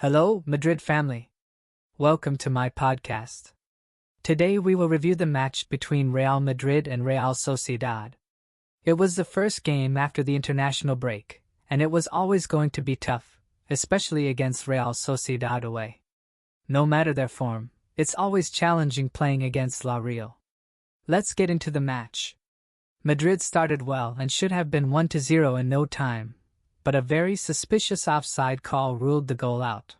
Hello, Madrid family. Welcome to my podcast. Today we will review the match between Real Madrid and Real Sociedad. It was the first game after the international break, and it was always going to be tough, especially against Real Sociedad away. No matter their form, it's always challenging playing against La Real. Let's get into the match. Madrid started well and should have been 1-0 in no time, but a very suspicious offside call ruled the goal out.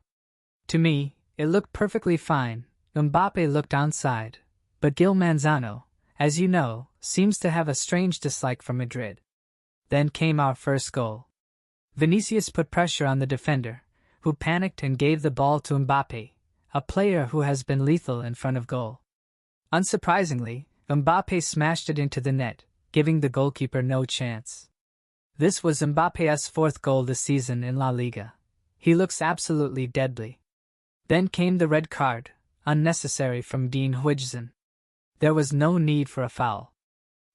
To me, it looked perfectly fine. Mbappe looked onside, but Gil Manzano, as you know, seems to have a strange dislike for Madrid. Then came our first goal. Vinicius put pressure on the defender, who panicked and gave the ball to Mbappe, a player who has been lethal in front of goal. Unsurprisingly, Mbappe smashed it into the net, giving the goalkeeper no chance. This was Mbappe's fourth goal this season in La Liga. He looks absolutely deadly. Then came the red card, unnecessary from Dean Huijsen. There was no need for a foul.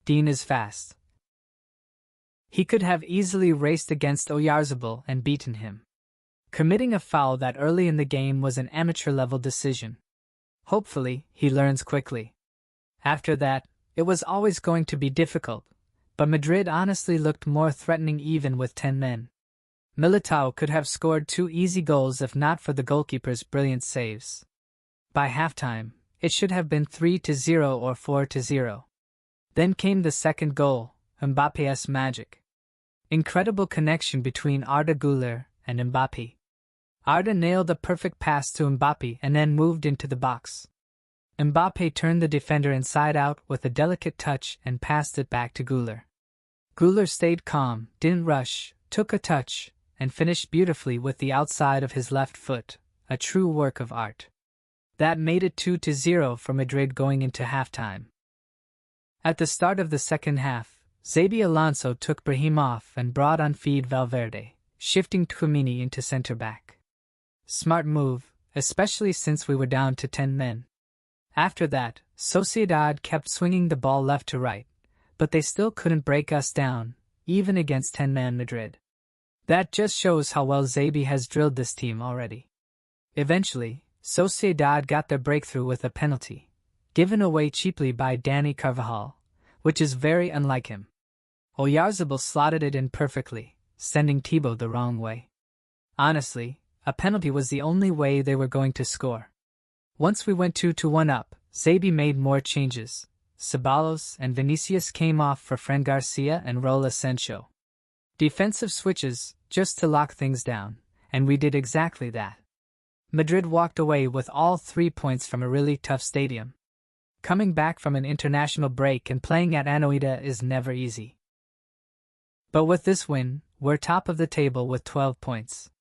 Dean is fast. He could have easily raced against Oyarzabal and beaten him. Committing a foul that early in the game was an amateur-level decision. Hopefully, he learns quickly. After that, it was always going to be difficult. But Madrid honestly looked more threatening even with 10 men. Militao could have scored 2 easy goals if not for the goalkeeper's brilliant saves. By halftime, it should have been 3-0 or 4-0. Then came the second goal, Mbappe's magic. Incredible connection between Arda Güler and Mbappe. Arda nailed a perfect pass to Mbappe and then moved into the box. Mbappe turned the defender inside out with a delicate touch and passed it back to Güler. Güler stayed calm, didn't rush, took a touch, and finished beautifully with the outside of his left foot, a true work of art. That made it 2-0 for Madrid going into halftime. At the start of the second half, Xabi Alonso took Brahim off and brought on Fede Valverde, shifting Tchouaméni into centre-back. Smart move, especially since we were down to 10 men. After that, Sociedad kept swinging the ball left to right, but they still couldn't break us down, even against 10-man Madrid. That just shows how well Xabi has drilled this team already. Eventually, Sociedad got their breakthrough with a penalty, given away cheaply by Dani Carvajal, which is very unlike him. Oyarzabal slotted it in perfectly, sending Thibaut the wrong way. Honestly, a penalty was the only way they were going to score. Once we went 2-1 up, Xabi made more changes. Ceballos and Vinicius came off for Fran Garcia and Raul Asensio. Defensive switches, just to lock things down, and we did exactly that. Madrid walked away with all 3 points from a really tough stadium. Coming back from an international break and playing at Anoeta is never easy. But with this win, we're top of the table with 12 points.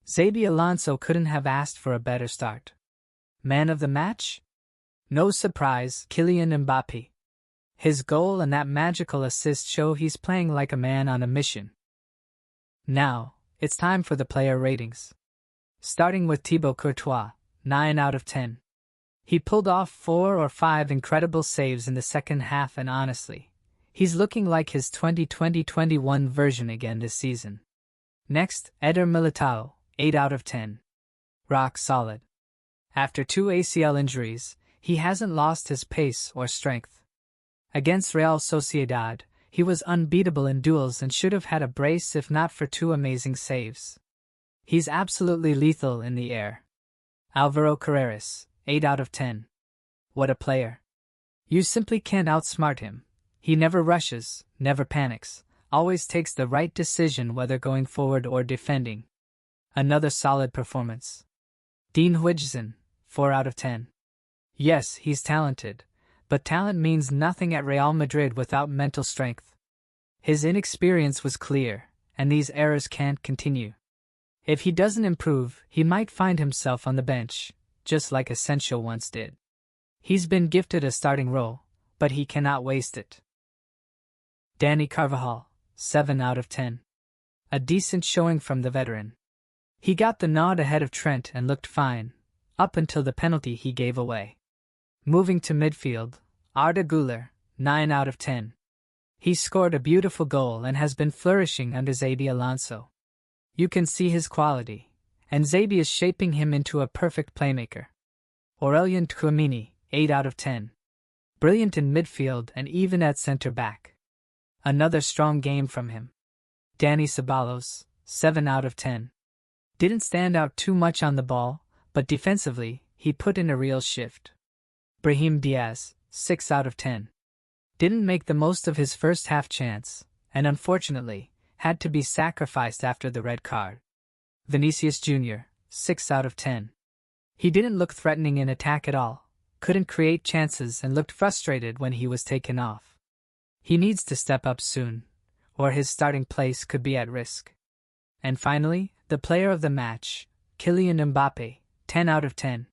Xabi Alonso couldn't have asked for a better start. Man of the match? No surprise, Kylian Mbappe. His goal and that magical assist show he's playing like a man on a mission. Now, it's time for the player ratings. Starting with Thibaut Courtois, 9 out of 10. He pulled off 4 or 5 incredible saves in the second half and honestly, he's looking like his 2020-21 version again this season. Next, Eder Militao, 8 out of 10. Rock solid. After 2 ACL injuries, he hasn't lost his pace or strength. Against Real Sociedad, he was unbeatable in duels and should have had a brace if not for 2 amazing saves. He's absolutely lethal in the air. Alvaro Carreras, 8 out of 10. What a player. You simply can't outsmart him. He never rushes, never panics, always takes the right decision whether going forward or defending. Another solid performance. Dean Huijsen, 4 out of 10. Yes, he's talented, but talent means nothing at Real Madrid without mental strength. His inexperience was clear, and these errors can't continue. If he doesn't improve, he might find himself on the bench, just like Asensio once did. He's been gifted a starting role, but he cannot waste it. Dani Carvajal, 7 out of 10. A decent showing from the veteran. He got the nod ahead of Trent and looked fine, up until the penalty he gave away. Moving to midfield, Arda Güler, 9 out of 10. He scored a beautiful goal and has been flourishing under Xabi Alonso. You can see his quality, and Xabi is shaping him into a perfect playmaker. Aurelien Tchouameni, 8 out of 10. Brilliant in midfield and even at center-back. Another strong game from him. Dani Ceballos, 7 out of 10. Didn't stand out too much on the ball, but defensively, he put in a real shift. Brahim Diaz, 6 out of 10. Didn't make the most of his first half chance, and unfortunately, had to be sacrificed after the red card. Vinicius Jr., 6 out of 10. He didn't look threatening in attack at all, couldn't create chances and looked frustrated when he was taken off. He needs to step up soon, or his starting place could be at risk. And finally, the player of the match, Kylian Mbappe, 10 out of 10.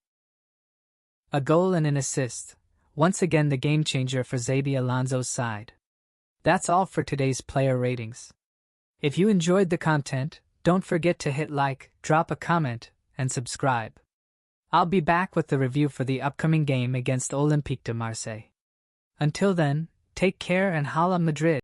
A goal and an assist, once again the game-changer for Xabi Alonso's side. That's all for today's player ratings. If you enjoyed the content, don't forget to hit like, drop a comment, and subscribe. I'll be back with the review for the upcoming game against Olympique de Marseille. Until then, take care and Hala Madrid.